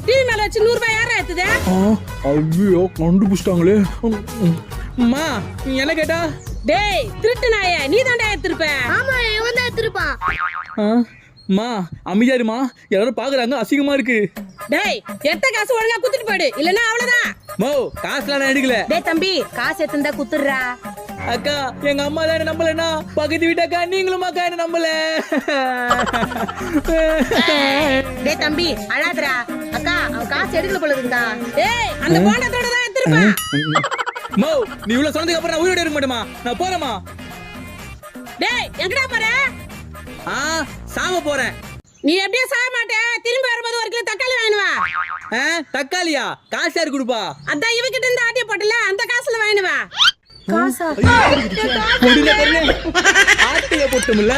TV மேல வச்சு 100 ரூபாய் யாரா எடுத்தது? ஐயோ கண்டுபிடிச்சிட்டாங்களே. அம்மா என்ன கேட்டா? டேய் திருட்டு நாயே, நீ தான்டா எடுத்திருப்ப. ஆமா இவன் தான் எடுத்திருப்பான். அம்மா அமைதியாருமா, எல்லாரும் பாக்குறாங்க, அசிங்கமா இருக்கு. டேய் எத்த காசு ஒழுங்கா குத்துட்டு போயிடு, இல்லன்னா அவ்வளவுதான். மோ காசுலாம் நான் எடுக்கல. டேய் தம்பி, காசு எடுத்துந்தா குத்துறா. அக்கா எங்க அம்மா தான் என்ன நம்பலன்னா பக்கத்து வீட்டாக்கா நீங்களும் அக்கா என்ன நம்பல. டேய் தம்பி அழாதடா. அக்கா அவன் காசு எடுக்கல போல இருந்தா. டேய் அந்த போண்டத்தோட தான் எடுத்திருப்பான். மோ நீ இவ்வளவு சொன்னதுக்கு அப்புறம் நான் உயிரோட இருக்க மாட்டேமா, நான் போறேமா. டேய் எங்கடா போற? சாம போறேன். நீ எப்படியே சாக மாட்டே, திரும்பி வரும்போது 1 கிலோ தக்காளி வாங்கினு வா. தக்காளியா? காசு யாரு கொடுப்பா? அதான் இவகிட்ட இருந்து ஆட்டிய போட்டல, அந்த காசுல வாங்கினு வா. காசா? ஆட்டிய போட்டோம்ல.